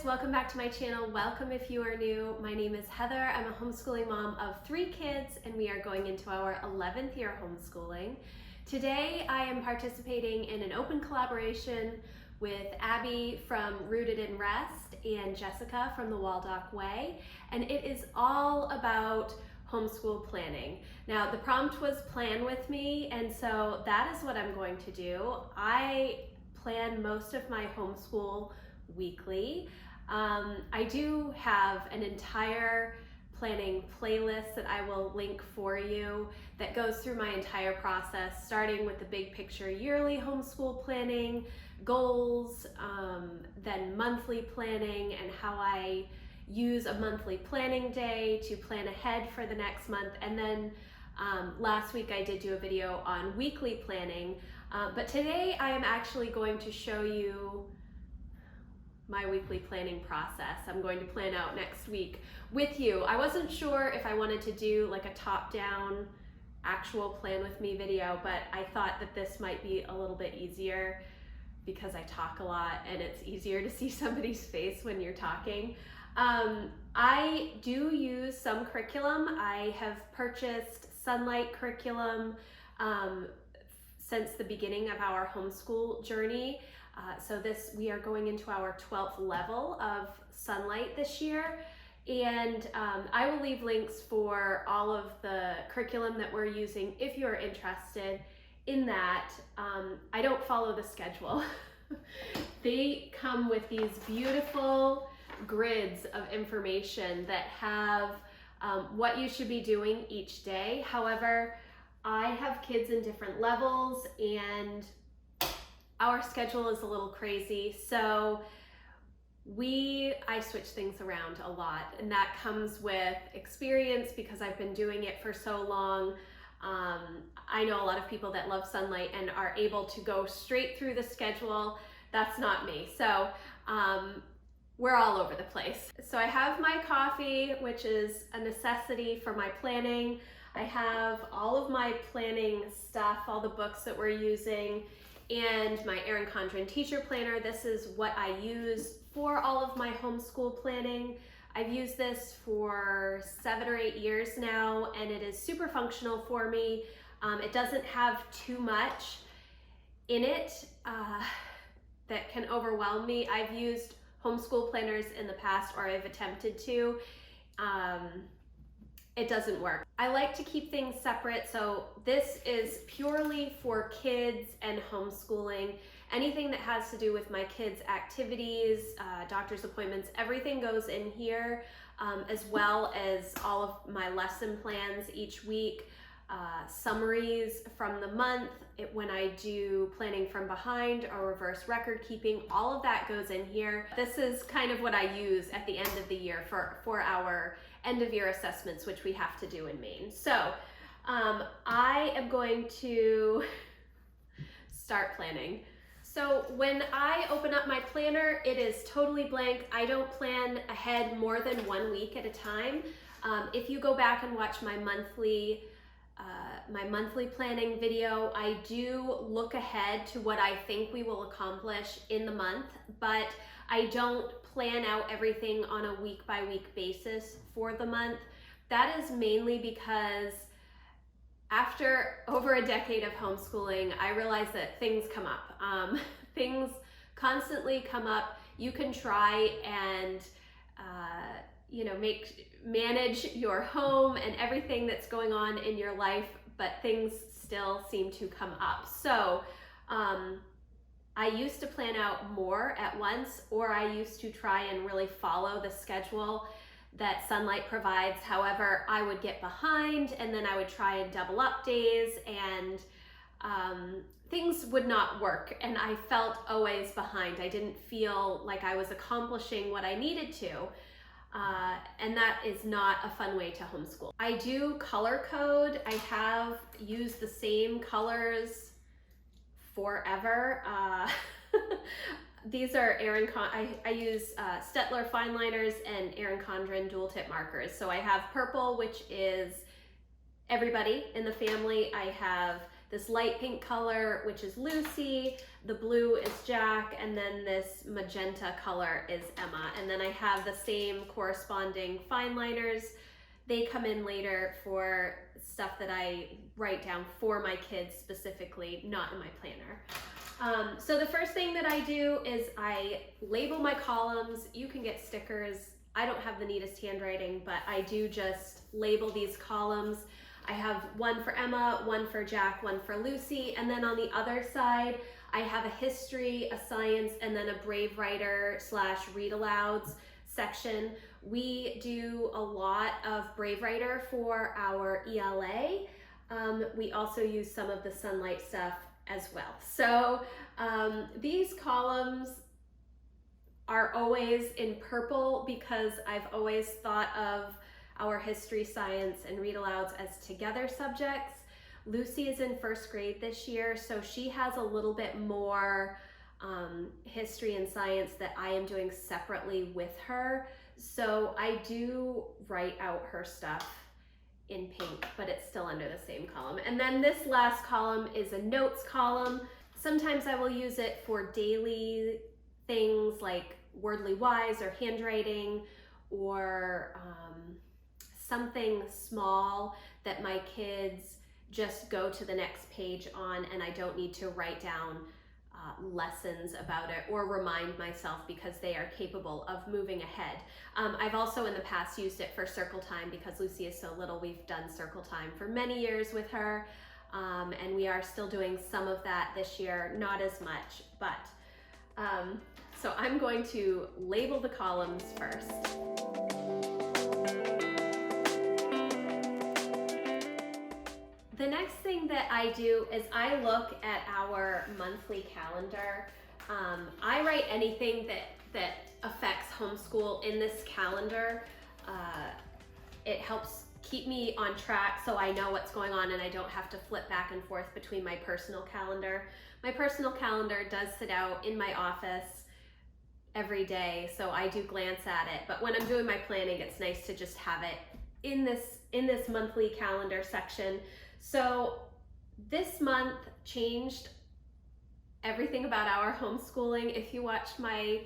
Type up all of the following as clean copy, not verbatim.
guys, welcome back to my channel. Welcome if you are new. My name is Heather. I'm a homeschooling mom of 3 kids and we are going into our 11th year homeschooling. Today I am participating in an open collaboration with Abby from Rooted in Rest and Jessica from the Waldock Way, and it is all about homeschool planning. Now the prompt was plan with me, and so that is what I'm going to do. I plan most of my homeschool weekly. I do have an entire planning playlist that I will link for you that goes through my entire process, starting with the big picture yearly homeschool planning, goals, then monthly planning, and how I use a monthly planning day to plan ahead for the next month. And then last week I did do a video on weekly planning, but today I am actually going to show you my weekly planning process. I'm going to plan out next week with you. I wasn't sure if I wanted to do like a top-down actual plan with me video, but I thought that this might be a little bit easier because I talk a lot and it's easier to see somebody's face when you're talking. I do use some curriculum. I have purchased Sunlight curriculum since the beginning of our homeschool journey. So we are going into our 12th level of Sunlight this year, and I will leave links for all of the curriculum that we're using if you're interested in that. I don't follow the schedule. They come with these beautiful grids of information that have what you should be doing each day. However, I have kids in different levels and our schedule is a little crazy, so I switch things around a lot, and that comes with experience because I've been doing it for so long. I know a lot of people that love Sunlight and are able to go straight through the schedule. That's not me, so we're all over the place. So I have my coffee, which is a necessity for my planning. I have all of my planning stuff, all the books that we're using, and my Erin Condren teacher planner. This is what I use for all of my homeschool planning. I've used this for 7 or 8 years now, and it is super functional for me. It doesn't have too much in it that can overwhelm me. I've used homeschool planners in the past, or I've attempted to. It doesn't work. I like to keep things separate, so this is purely for kids and homeschooling. Anything that has to do with my kids' activities, doctor's appointments, everything goes in here, as well as all of my lesson plans each week, summaries from the month, when I do planning from behind or reverse record keeping, all of that goes in here. This is kind of what I use at the end of the year for our end of year assessments, which we have to do in Maine. So I am going to start planning. So when I open up my planner, it is totally blank. I don't plan ahead more than 1 week at a time. If you go back and watch my monthly planning video, I do look ahead to what I think we will accomplish in the month, but I don't plan out everything on a week by week basis for the month. That is mainly because after over a decade of homeschooling, I realized that things come up. Things constantly come up. You can try and manage your home and everything that's going on in your life, but things still seem to come up. So I used to plan out more at once, or I used to try and really follow the schedule that Sunlight provides. However, I would get behind and then I would try and double up days, and things would not work, and I felt always behind. I didn't feel like I was accomplishing what I needed to. And that is not a fun way to homeschool. I do color code. I have used the same colors forever. These are I use Stettler fine liners and Erin Condren dual tip markers. So I have purple, which is everybody in the family. I have this light pink color, which is Lucy, the blue is Jack, and then this magenta color is Emma. And then I have the same corresponding fine liners. They come in later for stuff that I write down for my kids specifically, not in my planner. So the first thing that I do is I label my columns. You can get stickers. I don't have the neatest handwriting, but I do just label these columns. I have one for Emma, one for Jack, one for Lucy, and then on the other side, I have a history, a science, and then a Brave Writer / read alouds section. We do a lot of Brave Writer for our ELA. We also use some of the Sunlight stuff as well. So these columns are always in purple because I've always thought of our history, science, and read alouds as together subjects. Lucy is in first grade this year, so she has a little bit more history and science that I am doing separately with her. So I do write out her stuff in pink, but it's still under the same column. And then this last column is a notes column. Sometimes I will use it for daily things like Wordly Wise or handwriting, or something small that my kids just go to the next page on, and I don't need to write down lessons about it or remind myself because they are capable of moving ahead. I've also in the past used it for circle time because Lucy is so little. We've done circle time for many years with her, and we are still doing some of that this year, not as much, but so I'm going to label the columns first. The next thing that I do is I look at our monthly calendar. I write anything that affects homeschool in this calendar. It helps keep me on track so I know what's going on and I don't have to flip back and forth between my personal calendar. My personal calendar does sit out in my office every day, so I do glance at it. But when I'm doing my planning, it's nice to just have it in this monthly calendar section. So this month changed everything about our homeschooling. If you watched my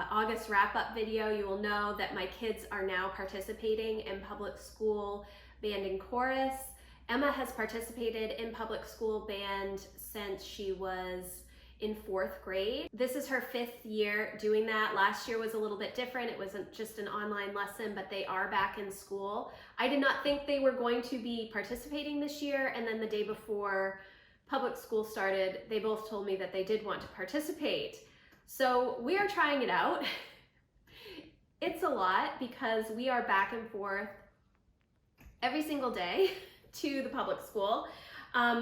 August wrap-up video, you will know that my kids are now participating in public school band and chorus. Emma has participated in public school band since she was in 4th grade. This is her 5th year doing that. Last year was a little bit different. It wasn't just an online lesson, but they are back in school. I did not think they were going to be participating this year, and then the day before public school started, they both told me that they did want to participate. So we are trying it out. It's a lot because we are back and forth every single day to the public school.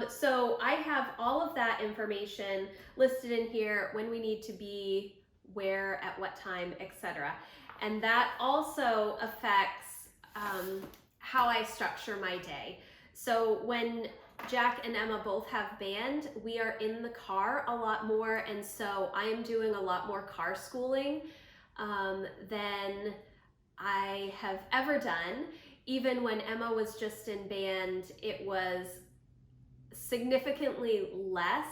So I have all of that information listed in here, when we need to be, where, at what time, etc. And that also affects how I structure my day. So when Jack and Emma both have band, we are in the car a lot more, and so I am doing a lot more car schooling than I have ever done. Even when Emma was just in band, it was significantly less.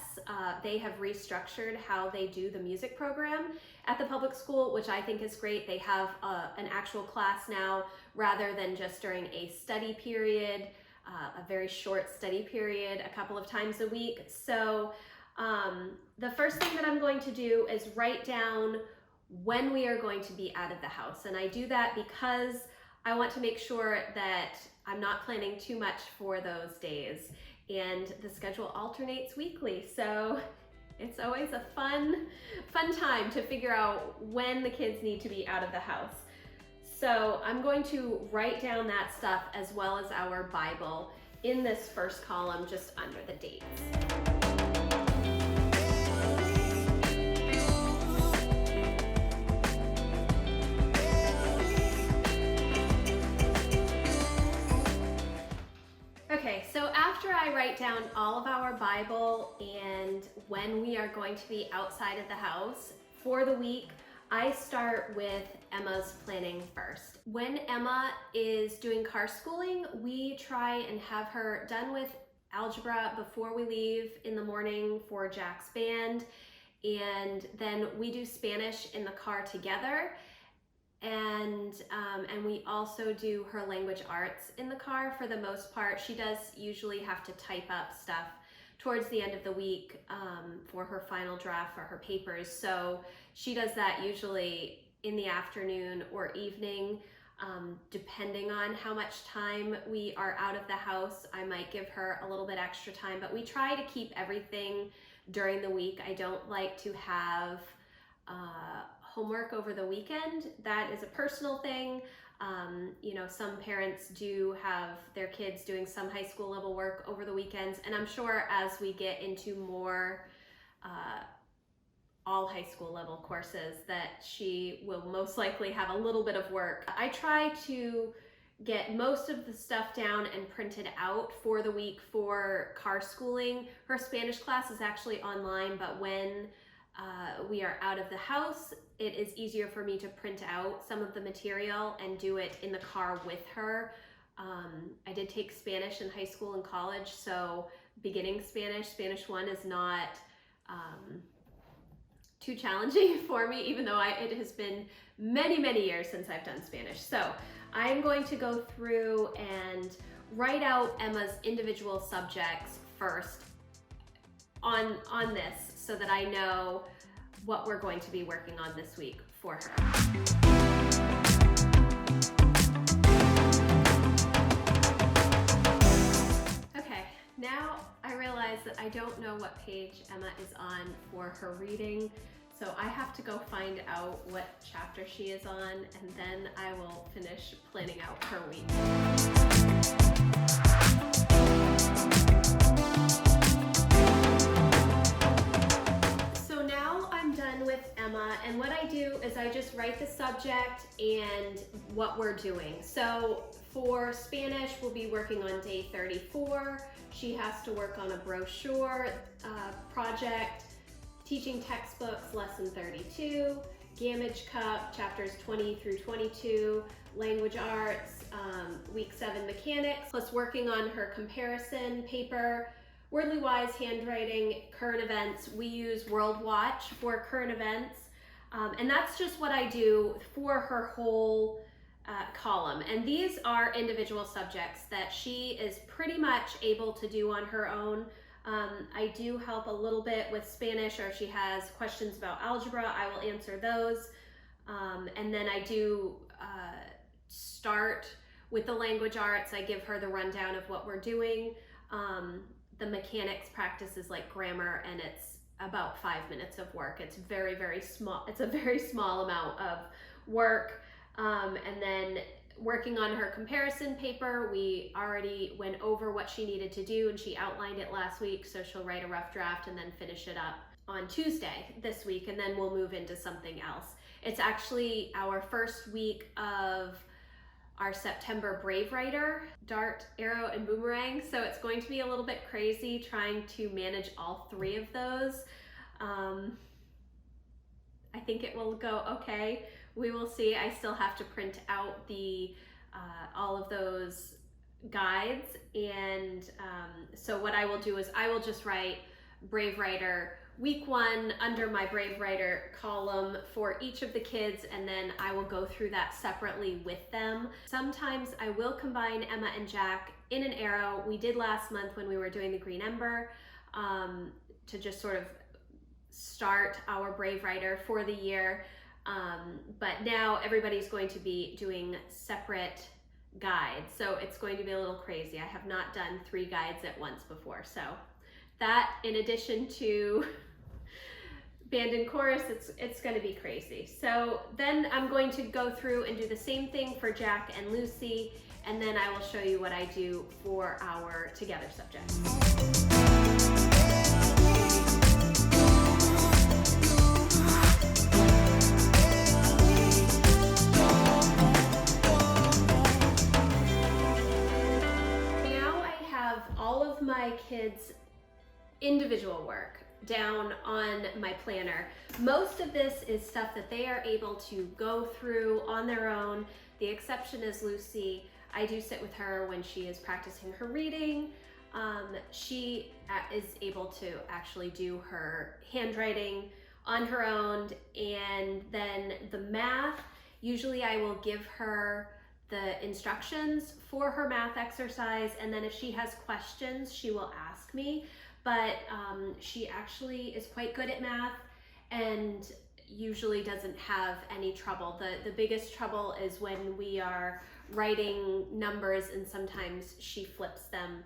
They have restructured how they do the music program at the public school, which I think is great. They have an actual class now rather than just during a study period, a very short study period a couple of times a week. So the first thing that I'm going to do is write down when we are going to be out of the house. And I do that because I want to make sure that I'm not planning too much for those days. And the schedule alternates weekly, so it's always a fun time to figure out when the kids need to be out of the house. So I'm going to write down that stuff as well as our Bible in this first column just under the dates. Okay, so after I write down all of our Bible and when we are going to be outside of the house for the week, I start with Emma's planning first. When Emma is doing car schooling, we try and have her done with algebra before we leave in the morning for Jack's band, and then we do Spanish in the car together. And we also do her language arts in the car for the most part. She does usually have to type up stuff towards the end of the week for her final draft for her papers. So she does that usually in the afternoon or evening, depending on how much time we are out of the house. I might give her a little bit extra time, but we try to keep everything during the week. I don't like to have homework over the weekend. That is a personal thing. You know, some parents do have their kids doing some high school level work over the weekends, and I'm sure as we get into more all high school level courses that she will most likely have a little bit of work. I try to get most of the stuff down and printed out for the week for car schooling. Her Spanish class is actually online, but when we are out of the house, it is easier for me to print out some of the material and do it in the car with her. I did take Spanish in high school and college, so beginning Spanish 1 is not too challenging for me, even though it has been many, many years since I've done Spanish. So I'm going to go through and write out Emma's individual subjects first on this so that I know what we're going to be working on this week for her. Okay, now I realize that I don't know what page Emma is on for her reading, so I have to go find out what chapter she is on, and then I will finish planning out her week. So now I'm done with Emma, and what I do is I just write the subject and what we're doing. So for Spanish, we'll be working on day 34. She has to work on a brochure project, teaching textbooks, lesson 32, Gammage Cup, chapters 20 through 22, language arts, week 7 mechanics, plus working on her comparison paper, Wordly Wise, handwriting, current events. We use World Watch for current events, and that's just what I do for her whole column. And these are individual subjects that she is pretty much able to do on her own. I do help a little bit with Spanish, or if she has questions about algebra, I will answer those. And then I do start with the language arts. I give her the rundown of what we're doing. The mechanics practice is like grammar, and it's about 5 minutes of work. It's very, very small. It's a very small amount of work. And then working on her comparison paper, we already went over what she needed to do, and she outlined it last week, so she'll write a rough draft and then finish it up on Tuesday this week, and then we'll move into something else. It's actually our first week of our September Brave Writer, Dart, Arrow, and Boomerang, so it's going to be a little bit crazy trying to manage all 3 of those. I think it will go okay. We will see. I still have to print out the all of those guides, and so what I will do is I will just write Brave Writer week 1 under my Brave Writer column for each of the kids, and then I will go through that separately with them. Sometimes I will combine Emma and Jack in an arrow. We did last month when we were doing the Green Ember to just sort of start our Brave Writer for the year. But now everybody's going to be doing separate guides, so it's going to be a little crazy. I have not done 3 guides at once before, so that, in addition to band and chorus, it's going to be crazy. So then I'm going to go through and do the same thing for Jack and Lucy, and then I will show you what I do for our together subjects. All of my kids' individual work down on my planner. Most of this is stuff that they are able to go through on their own. The exception is Lucy. I do sit with her when she is practicing her reading, She is able to actually do her handwriting on her own, and then the math, usually I will give her the instructions for her math exercise, and then if she has questions, she will ask me. But she actually is quite good at math and usually doesn't have any trouble. The biggest trouble is when we are writing numbers and sometimes she flips them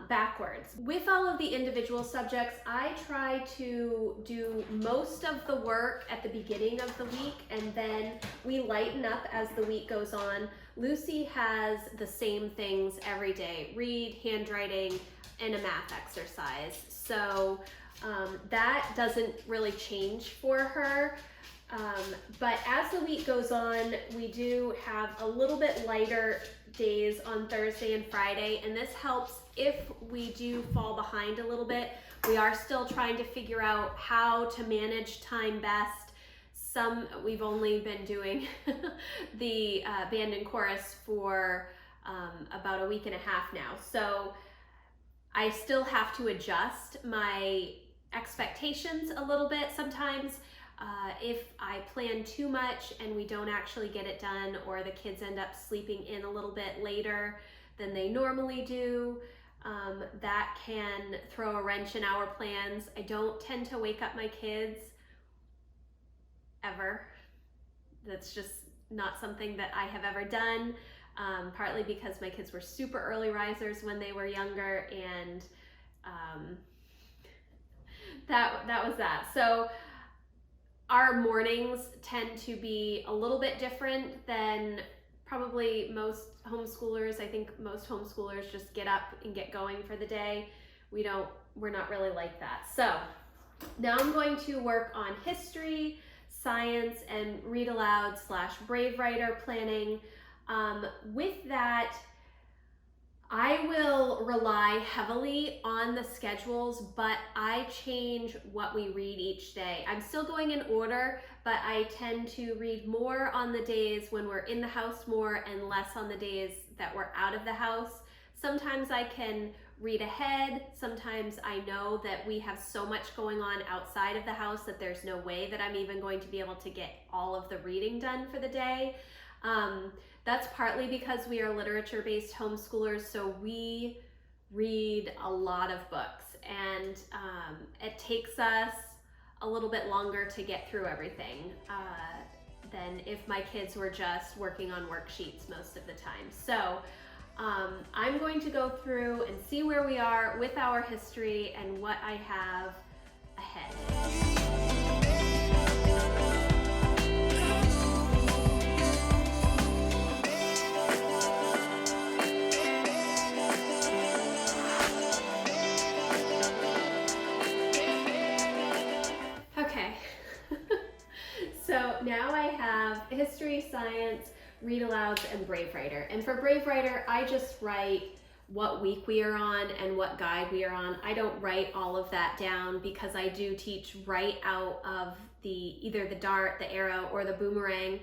backwards. With all of the individual subjects, I try to do most of the work at the beginning of the week, and then we lighten up as the week goes on. Lucy has the same things every day: read, handwriting, and a math exercise. So that doesn't really change for her. But as the week goes on, we do have a little bit lighter days on Thursday and Friday, and this helps if we do fall behind a little bit. We are still trying to figure out how to manage time best. We've only been doing the band and chorus for about a week and a half now, so I still have to adjust my expectations a little bit sometimes. If I plan too much and we don't actually get it done, or the kids end up sleeping in a little bit later than they normally do, that can throw a wrench in our plans. I don't tend to wake up my kids ever. That's just not something that I have ever done, partly because my kids were super early risers when they were younger, and that was that. So our mornings tend to be a little bit different than probably most homeschoolers. I think most homeschoolers just get up and get going for the day. We're not really like that. So now I'm going to work on history, science, and read aloud / brave writer planning. With that, I will rely heavily on the schedules, but I change what we read each day. I'm still going in order, but I tend to read more on the days when we're in the house more and less on the days that we're out of the house. Sometimes I can read ahead. Sometimes I know that we have so much going on outside of the house that there's no way that I'm even going to be able to get all of the reading done for the day. That's partly because we are literature-based homeschoolers, so we read a lot of books, and it takes us a little bit longer to get through everything than if my kids were just working on worksheets most of the time. So I'm going to go through and see where we are with our history and what I have ahead. So now I have history, science, read alouds, and brave writer. And for brave writer, I just write what week we are on and what guide we are on. I don't write all of that down because I do teach right out of either the dart, the arrow, or the boomerang.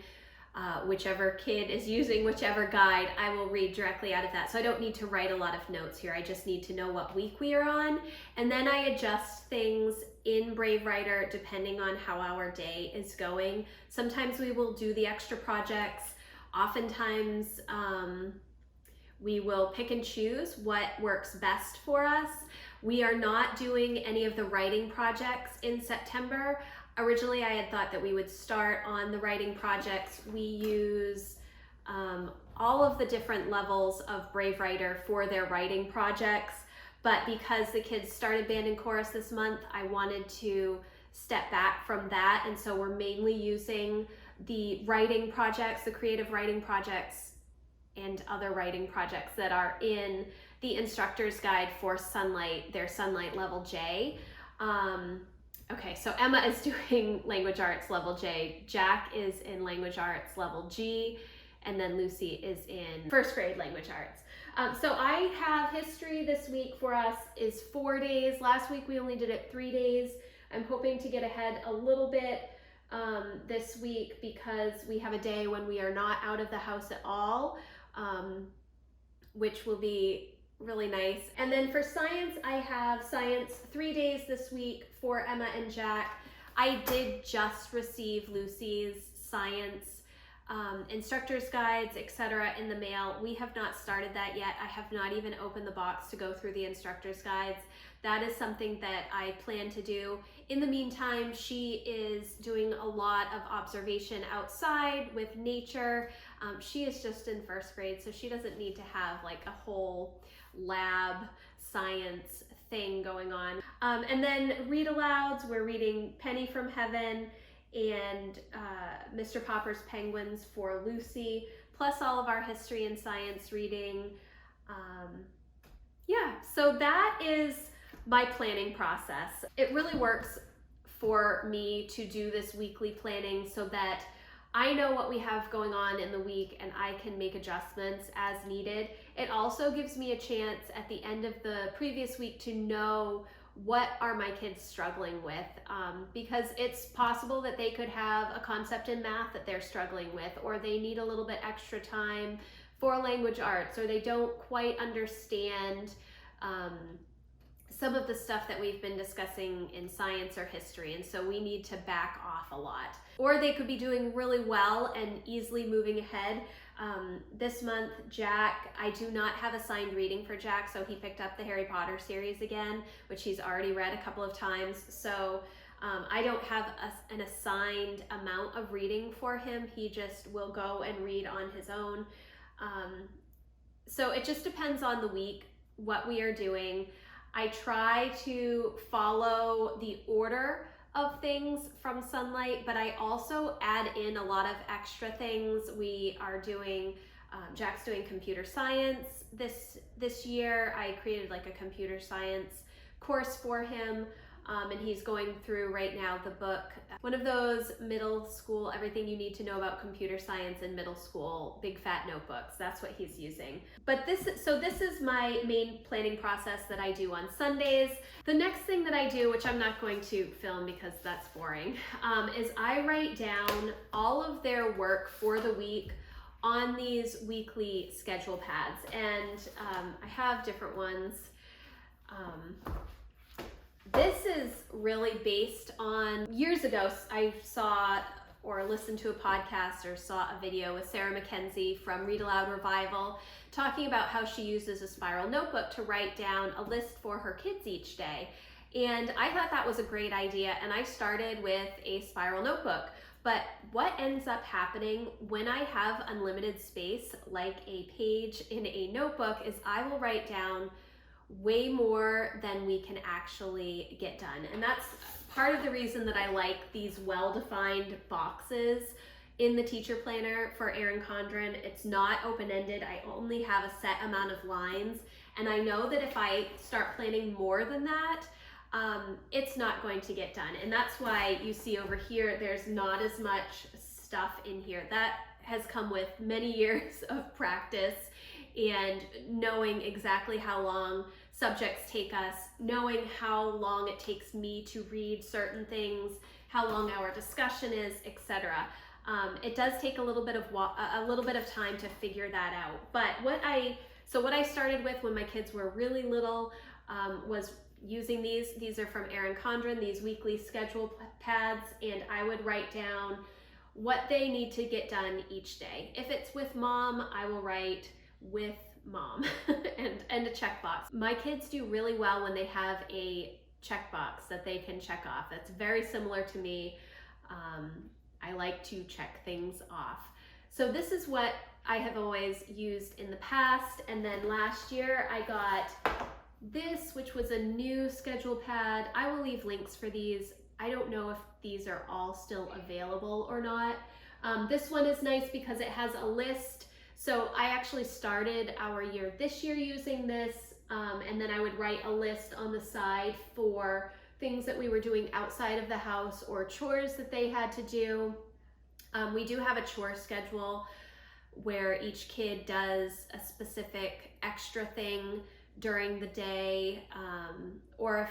Whichever kid is using whichever guide, I will read directly out of that. So I don't need to write a lot of notes here. I just need to know what week we are on. And then I adjust things in Brave Writer depending on how our day is going. Sometimes we will do the extra projects. Oftentimes we will pick and choose what works best for us. We are not doing any of the writing projects in September. Originally, I had thought that we would start on the writing projects. We use all of the different levels of Brave Writer for their writing projects, but because the kids started band and chorus this month, I wanted to step back from that, and so we're mainly using the writing projects, the creative writing projects, and other writing projects that are in the instructor's guide for Sunlight, their Sunlight Level J. Okay, so Emma is doing Language Arts Level J, Jack is in Language Arts Level G, and then Lucy is in first grade Language Arts. So I have history this week for us is 4 days. Last week we only did it 3 days. I'm hoping to get ahead a little bit this week because we have a day when we are not out of the house at all, which will be really nice. And then for science, I have science 3 days this week for Emma and Jack. I did just receive Lucy's science instructor's guides, etc. in the mail. We have not started that yet. I have not even opened the box to go through the instructor's guides. That is something that I plan to do. In the meantime, she is doing a lot of observation outside with nature. She is just in first grade, so she doesn't need to have like a whole lab science thing going on. And then read alouds, we're reading Penny from Heaven and Mr. Popper's Penguins for Lucy, plus all of our history and science reading. Yeah, so that is my planning process. It really works for me to do this weekly planning so that I know what we have going on in the week and I can make adjustments as needed. It also gives me a chance at the end of the previous week to know what are my kids struggling with, because it's possible that they could have a concept in math that they're struggling with, or they need a little bit extra time for language arts, or they don't quite understand some of the stuff that we've been discussing in science or history, and so we need to back off a lot. Or they could be doing really well and easily moving ahead. This month, Jack, I do not have assigned reading for Jack, so he picked up the Harry Potter series again, which he's already read a couple of times. So I don't have an assigned amount of reading for him. He just will go and read on his own. So it just depends on the week, what we are doing. I try to follow the order of things from Sunlight, but I also add in a lot of extra things. We are doing, Jack's doing computer science this year. I created like a computer science course for him, and he's going through right now the book, one of those middle school, everything you need to know about computer science in middle school, big fat notebooks. That's what he's using. But this is my main planning process that I do on Sundays. The next thing that I do, which I'm not going to film because that's boring, is I write down all of their work for the week on these weekly schedule pads. And I have different ones. This is really based on, years ago, I saw or listened to a podcast or saw a video with Sarah Mackenzie from Read Aloud Revival talking about how she uses a spiral notebook to write down a list for her kids each day. And I thought that was a great idea, and I started with a spiral notebook. But what ends up happening when I have unlimited space, like a page in a notebook, is I will write down way more than we can actually get done. And that's part of the reason that I like these well-defined boxes in the teacher planner for Erin Condren. It's not open-ended. I only have a set amount of lines. And I know that if I start planning more than that, it's not going to get done. And that's why you see over here, there's not as much stuff in here. That has come with many years of practice and knowing exactly how long subjects take us, knowing how long it takes me to read certain things, how long our discussion is, etc. It does take a little bit of time to figure that out. But what I started with when my kids were really little was using these. These are from Erin Condren, these weekly schedule pads, and I would write down what they need to get done each day. If it's with mom, I will write with mom and a checkbox. My kids do really well when they have a checkbox that they can check off. That's very similar to me. I like to check things off. So this is what I have always used in the past. And then last year I got this, which was a new schedule pad. I will leave links for these. I don't know if these are all still available or not. This one is nice because it has a list. So I actually started our year this year using this, and then I would write a list on the side for things that we were doing outside of the house or chores that they had to do. We do have a chore schedule where each kid does a specific extra thing during the day, or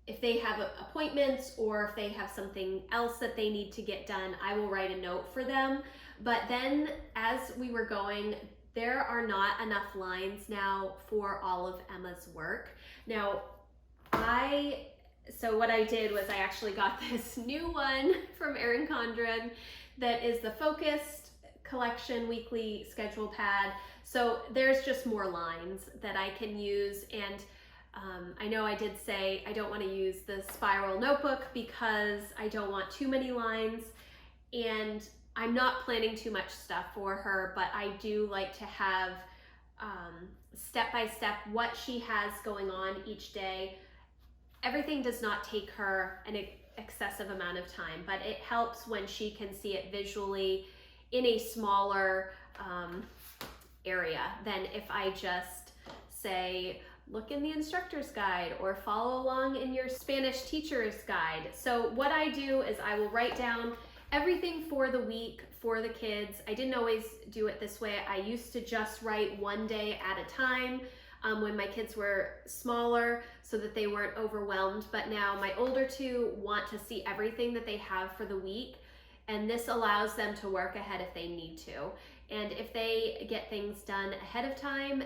if they have appointments or if they have something else that they need to get done, I will write a note for them. But then as we were going there are not enough lines now for all of Emma's work. Now, so what I did was I actually got this new one from Erin Condren that is the Focused Collection Weekly Schedule Pad. So there's just more lines that I can use, and I know I did say I don't want to use the spiral notebook because I don't want too many lines, and I'm not planning too much stuff for her, but I do like to have step by step what she has going on each day. Everything does not take her an excessive amount of time, but it helps when she can see it visually in a smaller area than if I just say, look in the instructor's guide or follow along in your Spanish teacher's guide. So what I do is I will write down everything for the week for the kids. I didn't always do it this way. I used to just write one day at a time when my kids were smaller so that they weren't overwhelmed. But now my older two want to see everything that they have for the week, and this allows them to work ahead if they need to. And if they get things done ahead of time,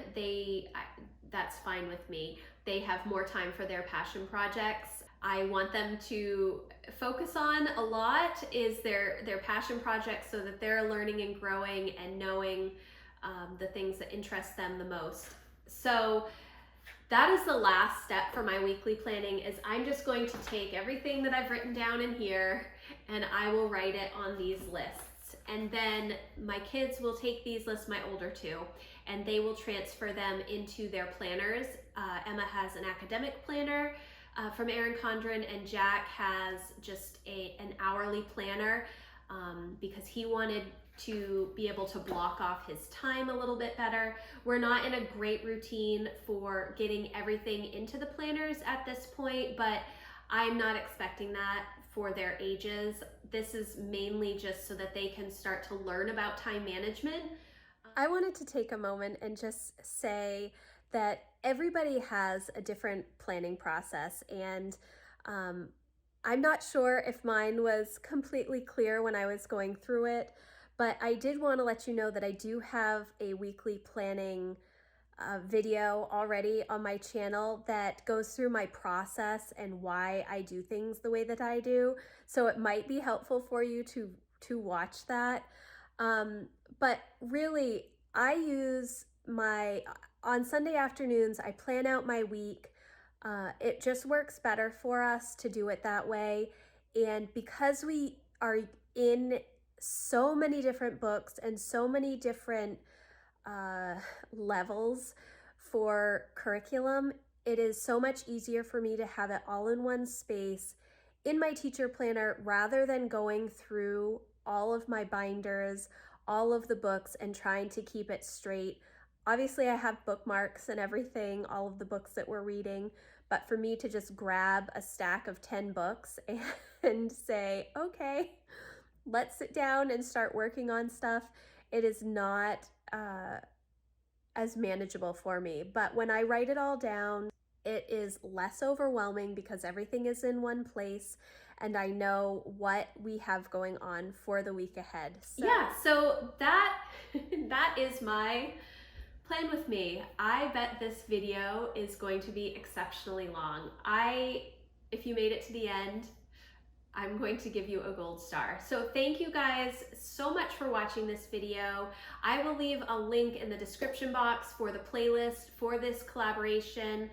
that's fine with me. They have more time for their passion projects. I want them to focus on a lot is their passion projects so that they're learning and growing and knowing the things that interest them the most. So that is the last step for my weekly planning, is I'm just going to take everything that I've written down in here and I will write it on these lists. And then my kids will take these lists, my older two, and they will transfer them into their planners. Emma has an academic planner from Erin Condren, and Jack has just an hourly planner because he wanted to be able to block off his time a little bit better. We're not in a great routine for getting everything into the planners at this point, but I'm not expecting that for their ages. This is mainly just so that they can start to learn about time management. I wanted to take a moment and just say that everybody has a different planning process, and I'm not sure if mine was completely clear when I was going through it, but I did want to let you know that I do have a weekly planning video already on my channel that goes through my process and why I do things the way that I do. So it might be helpful for you to watch that. But really, I use on Sunday afternoons, I plan out my week. It just works better for us to do it that way. And because we are in so many different books and so many different levels for curriculum, it is so much easier for me to have it all in one space in my teacher planner rather than going through all of my binders, all of the books, and trying to keep it straight. Obviously, I have bookmarks and everything, all of the books that we're reading, but for me to just grab a stack of 10 books and say, okay, let's sit down and start working on stuff, it is not as manageable for me. But when I write it all down, it is less overwhelming because everything is in one place and I know what we have going on for the week ahead. So that is my plan with me. I bet this video is going to be exceptionally long. If you made it to the end, I'm going to give you a gold star. So thank you guys so much for watching this video. I will leave a link in the description box for the playlist for this collaboration.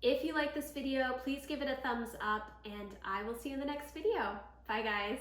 If you like this video, please give it a thumbs up, and I will see you in the next video. Bye guys.